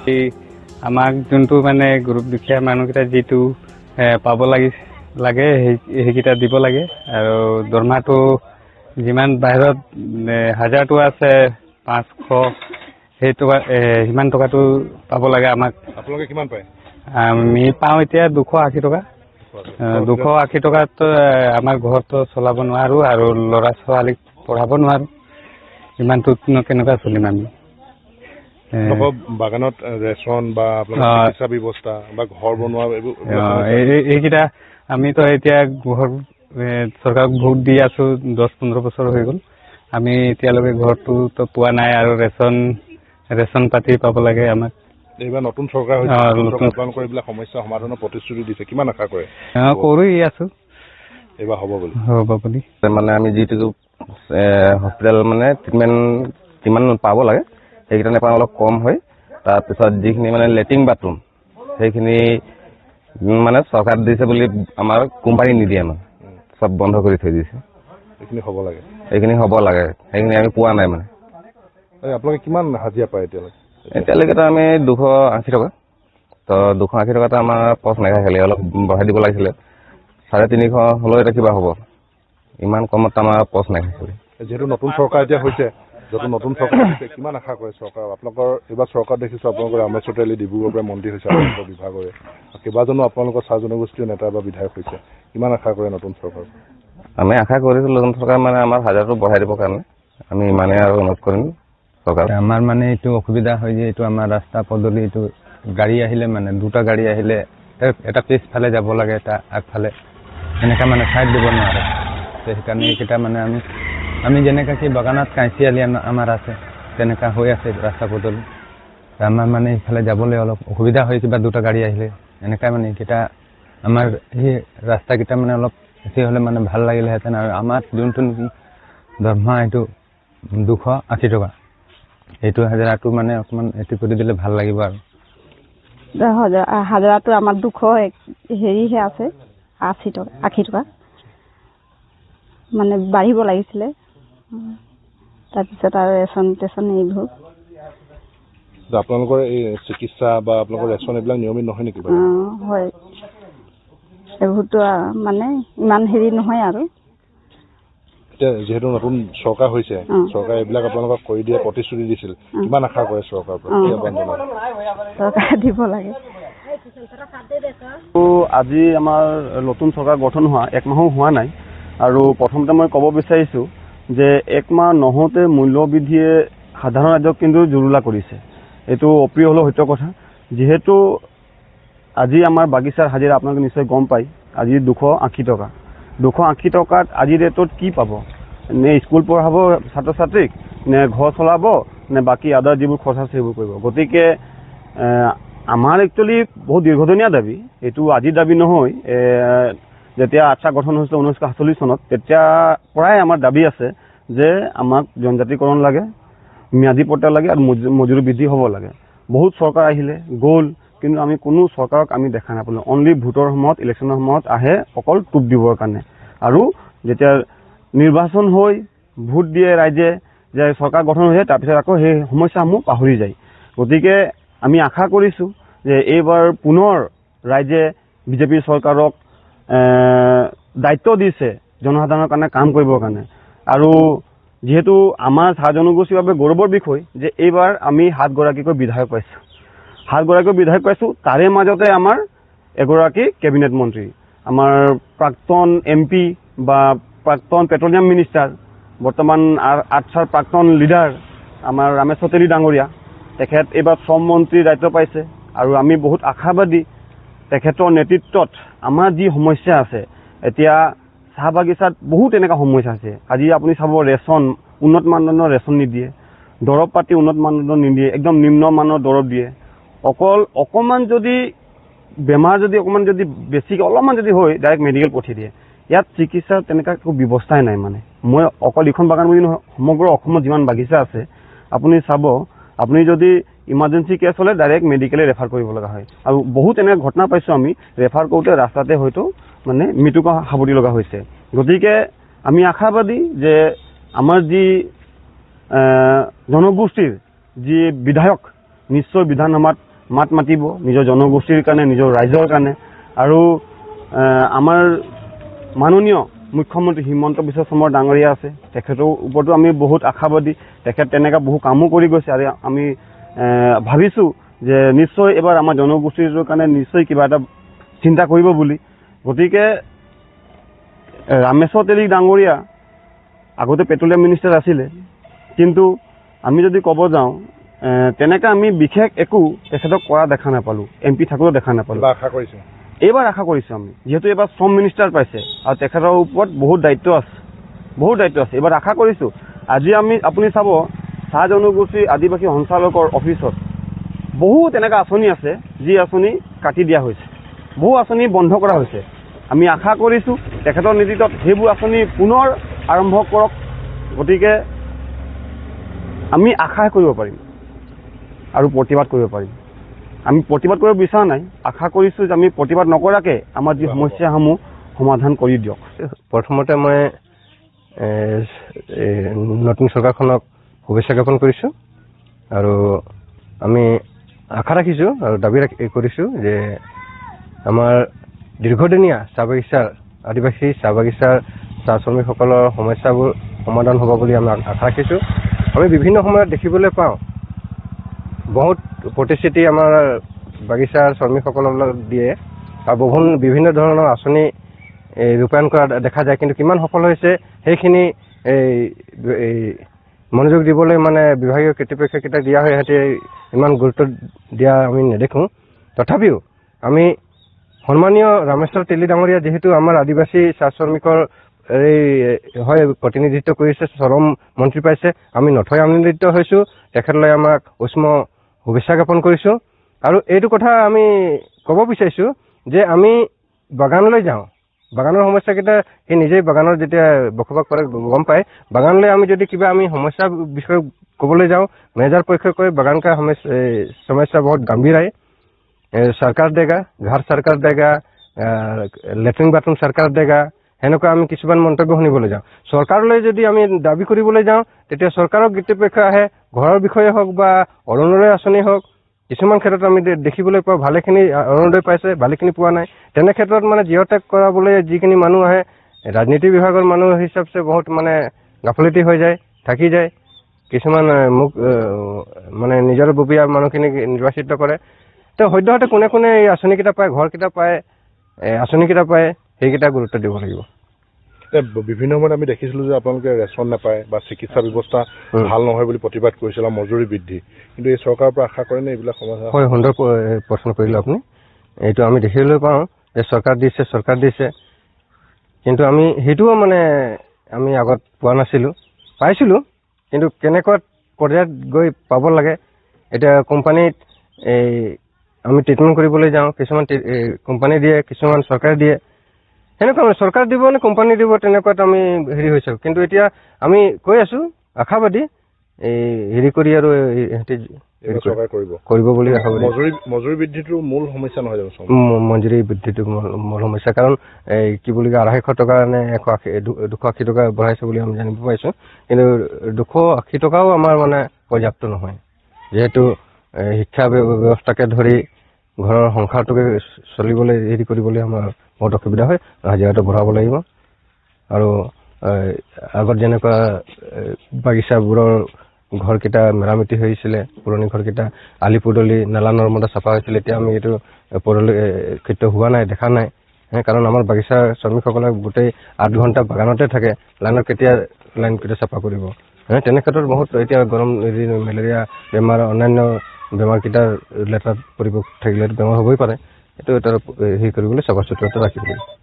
আমাক যোনটো মানে গ্ৰুপ দুখীয়া মানুহকেইটা যিটো পাব লাগে সেইকেইটা দিব লাগে আৰু দৰমহাটো যিমান বাহিৰত 1000 টকা আছে 500 সেই টকা সিমান টকাটো পাব লাগে আমাক। আপোনালোকে কিমান পায়? আমি পাওঁ এতিয়া 280 টকা। 280 টকাত আমাৰ ঘৰতো চলাব নোৱাৰো আৰু ল'ৰা ছোৱালীক পঢ়াব নোৱাৰো। ইমানটোনো কেনেকুৱা চলিম আমি? বাগানত ৰেচন বা চিকিৎসা ব্যৱস্থা বা ঘৰ বনোৱা এইকেইটা আমিতো এতিয়া ঘৰ চৰকাৰক ভোট দি আছো 10-15 বছৰ হৈ গ'ল। আমি এতিয়ালৈকে ঘৰটোতো পোৱা নাই আৰু ৰেচন পাতি পাব লাগে আমাক। এইবাৰ নতুন চৰকাৰ হৈছে, আপোনালোকৰ এইবিলাক সমস্যা সমাধানৰ প্ৰতিশ্ৰুতি দিছে, কিমান আশা কৰে? কৰি আছো এইবাৰ হ'ব বুলি। মানে আমি যিটো হস্পিটেল মানে ট্ৰিটমেণ্ট যিমান পাব লাগে সেইকেইটা নাপাওঁ, অলপ কম হয়। তাৰপিছত যিখিনি মানে লেট্ৰিন বাথৰুম সেইখিনি মানে চৰকাৰ দিছে বুলি আমাৰ কোম্পানী নিদিয়ে, মানে চব বন্ধ কৰি থৈ দিছে। এইখিনি হ'ব লাগে, সেইখিনি আমি পোৱা নাই মানে। আপোনালোকে কিমান হাজিৰা পায় এতিয়ালৈকে? এতিয়ালৈকেতো আমি 280 টকা। তো 280 টকাটো আমাৰ পচ নাখায়, খালি অলপ বঢ়াই দিব লাগিছিলে। 350 হ'লেও এতিয়া কিবা হ'ব, ইমান কমত আমাৰ পচ নাখাইছিলে। যিহেতু নতুন চৰকাৰ এতিয়া হৈছে, কিমান আশা কৰে চৰকাৰ? আপোনালোকৰ এইবাৰ চৰকাৰ দেখিছোঁ আপোনালোকৰ ৰামেশ্বৰ চৌধুৰী ডিব্ৰুগড়ৰ পৰা মন্ত্ৰী হৈছে আপোনালোকৰ বিভাগৰে, কেইবাজনো আপোনালোকৰ চাহ জনগোষ্ঠীয় নেতা বা বিধায়ক হৈছে, কিমান আশা কৰে নতুন চৰকাৰ? আমি আশা কৰিছোঁ নতুন চৰকাৰ মানে আমাৰ হাজাৰটো বঢ়াই দিবৰ কাৰণে আমি ইমানেই আৰু অনুৰোধ কৰিম চৰকাৰ। আমাৰ মানে এইটো অসুবিধা হয় যে এইটো আমাৰ ৰাস্তা পদূলি এইটো গাড়ী আহিলে মানে দুটা গাড়ী আহিলে এটা পিছফালে যাব লাগে, এটা আগফালে, এনেকৈ মানে ছাইড দিব নোৱাৰে। সেইকাৰণে এইকেইটা মানে আমি যেনেকৈ কি বাগানত কাঁচিয়ালি আমাৰ আছে তেনেকুৱা হৈ আছে ৰাস্তা পদূলি। আমাৰ মানে ইফালে যাবলৈ অলপ অসুবিধা হয় কিবা দুটা গাড়ী আহিলে। এনেকৈ মানে এইকেইটা আমাৰ সেই ৰাস্তাকেইটা মানে অলপ বেছি হ'লে মানে ভাল লাগিলেহেঁতেন। আৰু আমাৰ যোনটো নেকি দৰমহা এইটো 280 টকা, এইটো হাজাৰটো মানে অকণমান এইটো কৰি দিলে ভাল লাগিব। আৰু হাজাৰটো আমাৰ 200 হেৰিহে আছে, 80 টকা মানে বাঢ়িব লাগিছিলে। তাৰপিছত আৰু ৰেচন এইবোৰ আপোনালোকৰ এই চিকিৎসা বা আপোনালোকৰ ৰেচন এইবিলাক নিয়মিত নহয় নেকি? হয়, এইবোৰতো মানে ইমান হেৰি নহয়। আৰু এতিয়া যিহেতু নতুন চৰকাৰ হৈছে, চৰকাৰে এইবিলাক আপোনালোকক কৰি দিয়ে প্ৰতিশ্ৰুতি দিছিল, কিমান আশা কৰে চৰকাৰৰ পৰা? চৰকাৰে দিব লাগে। আজি আমাৰ নতুন চৰকাৰ গঠন হোৱা 1 মাহো হোৱা নাই, আৰু প্ৰথমতে মই ক'ব বিচাৰিছোঁ যে 1 মাহ নহওঁতে মূল্যবৃদ্ধিয়ে সাধাৰণ ৰাইজক কিন্তু জুৰুলা কৰিছে। এইটো অপ্ৰিয় হ'লেও সত্য কথা। যিহেতু আজি আমাৰ বাগিচাৰ হাজিৰা আপোনালোকে নিশ্চয় গম পায়, আজি 280 টকা। 280 টকাত আজিৰ ৰেটত কি পাব? নে স্কুল পঢ়াব ছাত্ৰ ছাত্ৰীক, নে ঘৰ চলাব, নে বাকী আদাৰ যিবোৰ খৰচ আছে সেইবোৰ কৰিব? গতিকে আমাৰ একচুৱেলি বহুত দীৰ্ঘদিনীয়া দাবী, এইটো আজিৰ দাবী নহয়। যেতিয়া আচ্ছা গঠন হৈছিল 1948 চনত, তেতিয়াৰ পৰাই আমাৰ দাবী আছে যে আমাক জনজাতিকৰণ লাগে, ম্যাদী পট্টা লাগে আৰু মজুৰি বৃদ্ধি হ'ব লাগে। বহুত চৰকাৰ আহিলে গ'ল, কিন্তু আমি কোনো চৰকাৰক আমি দেখা নাপালোঁ। অনলি ভোটৰ সময়ত, ইলেকশ্যনৰ সময়ত আহে অকল টোপ দিবৰ কাৰণে, আৰু যেতিয়া নিৰ্বাচন হৈ ভোট দিয়ে ৰাইজে যে চৰকাৰ গঠন হৈছে, তাৰপিছত আকৌ সেই সমস্যাসমূহ পাহৰি যায়। গতিকে আমি আশা কৰিছোঁ যে এইবাৰ পুনৰ ৰাইজে বিজেপি চৰকাৰক দায়িত্ব দিছে জনসাধাৰণৰ কাৰণে কাম কৰিবৰ কাৰণে। আৰু যিহেতু আমাৰ চাহ জনগোষ্ঠীৰ বাবে গৌৰৱৰ বিষয় যে এইবাৰ আমি 7 গৰাকীকৈ বিধায়ক পাইছোঁ। 7 গৰাকীকৈ বিধায়ক পাইছোঁ, তাৰে মাজতে আমাৰ এগৰাকী কেবিনেট মন্ত্ৰী, আমাৰ প্ৰাক্তন MP বা প্ৰাক্তন পেট্ৰলিয়াম মিনিষ্টাৰ, বৰ্তমান আৰ্টছৰ প্ৰাক্তন লিডাৰ আমাৰ ৰামেশ্বৰ চৌধুৰী ডাঙৰীয়া, তেখেত এইবাৰ শ্ৰম মন্ত্ৰীৰ দায়িত্ব পাইছে। আৰু আমি বহুত আশাবাদী তেখেতৰ নেতৃত্বত। আমাৰ যি সমস্যা আছে এতিয়া চাহ বাগিচাত বহুত এনেকুৱা সমস্যা আছে। আজি আপুনি চাব ৰেচন, উন্নত মানদণ্ডৰ ৰেচন নিদিয়ে, দৰৱ পাতি উন্নত মানদণ্ডৰ নিদিয়ে, একদম নিম্ন মানৰ দৰৱ দিয়ে। অকণমান যদি বেমাৰ যদি অকণমান যদি বেছিকৈ অলপমান যদি হয় ডাইৰেক্ট মেডিকেল পঠিয়াই দিয়ে। ইয়াত চিকিৎসাৰ তেনেকুৱা একো ব্যৱস্থাই নাই। মানে মই অকল ইখন বাগান বুলি নহয়, সমগ্ৰ অসমত যিমান বাগিচা আছে আপুনি চাব, আপুনি যদি ইমাৰ্জেঞ্চি কেছ হ'লে ডাইৰেক্ট মেডিকেলে ৰেফাৰ কৰিব লগা হয়। আৰু বহুত এনেকুৱা ঘটনা পাইছোঁ আমি, ৰেফাৰ কৰোঁতে ৰাস্তাতে হয়তো মানে মৃত্যুক সাৱটি লগা হৈছে। গতিকে আমি আশাবাদী যে আমাৰ যি জনগোষ্ঠীৰ যি বিধায়ক নিশ্চয় বিধানসভাত মাত মাতিব নিজৰ জনগোষ্ঠীৰ কাৰণে, নিজৰ ৰাইজৰ কাৰণে। আৰু আমাৰ মাননীয় মুখ্যমন্ত্ৰী হিমন্ত বিশ্ব শৰ্মা ডাঙৰীয়া আছে, তেখেতৰ ওপৰতো আমি বহুত আশাবাদী। তেখেত তেনেকুৱা বহু কামো কৰি গৈছে আৰু আমি ভাবিছোঁ যে নিশ্চয় এবাৰ আমাৰ জনগোষ্ঠীটোৰ কাৰণে নিশ্চয় কিবা এটা চিন্তা কৰিব বুলি। গতিকে ৰামেশ্বৰ তেলী ডাঙৰীয়া আগতে পেট্ৰলিয়াম মিনিষ্টাৰ আছিলে, কিন্তু আমি যদি ক'ব যাওঁ তেনেকৈ আমি বিশেষ একো তেখেতক কৰা দেখা নাপালোঁ, MP থাকোঁতেও দেখা নাপালোঁ। আশা কৰিছোঁ এইবাৰ আশা কৰিছোঁ আমি, যিহেতু এইবাৰ শ্ৰম মিনিষ্টাৰ পাইছে আৰু তেখেতৰ ওপৰত বহুত দায়িত্ব আছে, এইবাৰ আশা কৰিছোঁ। আজি আপুনি চাব চাহ জনগোষ্ঠী আদিবাসী সঞ্চালকৰ অফিচত বহু তেনেকুৱা আঁচনি আছে যি আঁচনি কাটি দিয়া হৈছে, বহু আঁচনি বন্ধ কৰা হৈছে। আমি আশা কৰিছোঁ তেখেতৰ নেতৃত্বত সেইবোৰ আঁচনি পুনৰ আৰম্ভ কৰক। গতিকে আমি আশা কৰিব পাৰিম আৰু প্ৰতিবাদ কৰিব পাৰিম। আমি প্ৰতিবাদ কৰিব বিচৰা নাই, আশা কৰিছোঁ যে আমি প্ৰতিবাদ নকৰাকৈ আমাৰ যি সমস্যাসমূহ সমাধান কৰি দিয়ক। প্ৰথমতে মই নতুন চৰকাৰখনক শুভেচ্ছা জ্ঞাপন কৰিছোঁ আৰু আমি আশা ৰাখিছোঁ আৰু দাবী কৰিছোঁ যে আমাৰ দীৰ্ঘদিনীয়া চাহ বাগিচাৰ আদিবাসী চাহ বাগিচাৰ চাহ শ্ৰমিকসকলৰ সমস্যাবোৰ সমাধান হ'ব বুলি আমি আশা ৰাখিছোঁ। আমি বিভিন্ন সময়ত দেখিবলৈ পাওঁ বহুত প্ৰতিশ্ৰুতি আমাৰ বাগিচাৰ শ্ৰমিকসকলক দিয়ে আৰু বিভিন্ন ধৰণৰ আঁচনি ৰূপায়ণ কৰা দেখা যায়, কিন্তু কিমান সফল হৈছে সেইখিনি মনোযোগ দিবলৈ মানে বিভাগীয় কৰ্তৃপক্ষকেইটা দিয়া হয়, সিহঁতে ইমান গুৰুত্ব দিয়া আমি নেদেখোঁ। তথাপিও আমি সন্মানীয় ৰামেশ্বৰ তেলী ডাঙৰীয়া যিহেতু আমাৰ আদিবাসী চাহ শ্ৰমিকৰ হয় প্ৰতিনিধিত্ব কৰিছে, চৰম মন্ত্ৰী পাইছে, আমি নথৈ আনন্দিত হৈছোঁ। তেখেতলৈ আমাক উষ্ম শুভেচ্ছা জ্ঞাপন কৰিছোঁ। আৰু এইটো কথা আমি ক'ব বিচাৰিছোঁ যে আমি বাগানলৈ যাওঁ, বাগানৰ সমস্যাকেইটা সি নিজেই বাগানত যেতিয়া বসবাস কৰে গম পায়। বাগানলৈ আমি যদি কিবা আমি সমস্যাৰ বিষয়ে ক'বলৈ যাওঁ, মেনেজাৰ পৰীক্ষা কৰি বাগান কা সমস্যা বহুত গম্ভীৰ है, सरकार देगा, घर सरकार देगा, लेट्रिन बाथरूम सरकार देगा, সেনেকুৱা আমি কিছুমান মন্তব্য শুনিবলৈ যাওঁ। চৰকাৰলৈ যদি আমি দাবী কৰিবলৈ যাওঁ তেতিয়া চৰকাৰৰ কৰ্তৃপক্ষ আহে, ঘৰৰ বিষয়ে হওক বা অৰুণোদয় আঁচনি হওক, কিছুমান ক্ষেত্ৰত আমি দেখিবলৈ পাওঁ ভালেখিনি অৰুণোদয় পাইছে, ভালেখিনি পোৱা নাই। তেনে ক্ষেত্ৰত মানে জিঅ'টেক কৰাবলৈ যিখিনি মানুহ আহে, ৰাজনীতি বিভাগৰ মানুহ হিচাপে বহুত মানে গাফিলতি হৈ যায়, থাকি যায়। কিছুমান মোক মানে নিজৰ ববীয়া মানুহখিনিক নিৰ্বাচিত কৰে। তো সদ্যহতে কোনে কোনে এই আঁচনিকেইটা পায়, ঘৰকেইটা পায়, আঁচনিকেইটা পায়, সেইকেইটা গুৰুত্ব দিব লাগিব। বিভিন্ন সময়ত আমি দেখিছিলোঁ যে আপোনালোকে ৰেচন নাপায় বা চিকিৎসা ব্যৱস্থা ভাল নহয় বুলি প্ৰতিবাদ কৰিছিল, মজুৰি বৃদ্ধি, কিন্তু এই চৰকাৰৰ পৰা আশা কৰেনে এইবিলাক সমস্যা? হয়, সুন্দৰ প্ৰশ্ন কৰিলে আপুনি। এইটো আমি দেখিবলৈ পাওঁ যে চৰকাৰ দিছে, কিন্তু আমি সেইটোও মানে আমি আগত পোৱা নাছিলোঁ, পাইছিলোঁ, কিন্তু কেনেকুৱা পৰ্যায়ত গৈ পাব লাগে। এতিয়া কোম্পানীত আমি ট্ৰিটমেণ্ট কৰিবলৈ যাওঁ, কিছুমান কোম্পানী দিয়ে, কিছুমান চৰকাৰে দিয়ে, সেনেকুৱা মানে চৰকাৰ দিব নে কোম্পানী দিব তেনেকুৱাত আমি হেৰি হৈছোঁ। কিন্তু এতিয়া আমি কৈ আছোঁ আশাবাদী হেৰি কৰি আৰু সিহঁতে কৰিব বুলি আশাবাদী। মজুৰি বৃদ্ধিটো মূল সমস্যা নহয় জানো? মজুৰি বৃদ্ধিটো মূল সমস্যা, কাৰণ কি বুলি কয় 250 টকা নে 280 টকা বঢ়াইছে বুলি আমি জানিব পাৰিছোঁ, কিন্তু 280 টকাও আমাৰ মানে পৰ্যাপ্ত নহয়। যিহেতু শিক্ষা ব্যৱস্থাকে ধৰি ঘৰৰ সংসাৰটোকে চলিবলৈ হেৰি কৰিবলৈ আমাৰ বহুত অসুবিধা হয়, হাজিৰাটো বঢ়াব লাগিব। আৰু আগত যেনেকুৱা বাগিচাবোৰৰ ঘৰকেইটা মেৰামতি হৈছিলে, পুৰণি ঘৰকেইটা আলি পদূলি নালা নৰ্মদা চাফা হৈছিলে, এতিয়া আমি এইটো পৰিলক্ষিত হোৱা নাই, দেখা নাই। কাৰণ আমাৰ বাগিচাৰ শ্ৰমিকসকলে গোটেই 8 ঘণ্টা বাগানতে থাকে, লাইন কেতিয়া চাফা কৰিব। তেনে ক্ষেত্ৰত বহুত এতিয়া গৰম মেলেৰিয়া বেমাৰ, অন্যান্য বেমাৰকেইটাৰ লেতেৰা পৰিৱেশ থাকিলে বেমাৰ হ'বই পাৰে। এইটো এটা হেৰি কৰিবলৈ চাফা চুতৰতা ৰাখিব লাগিব।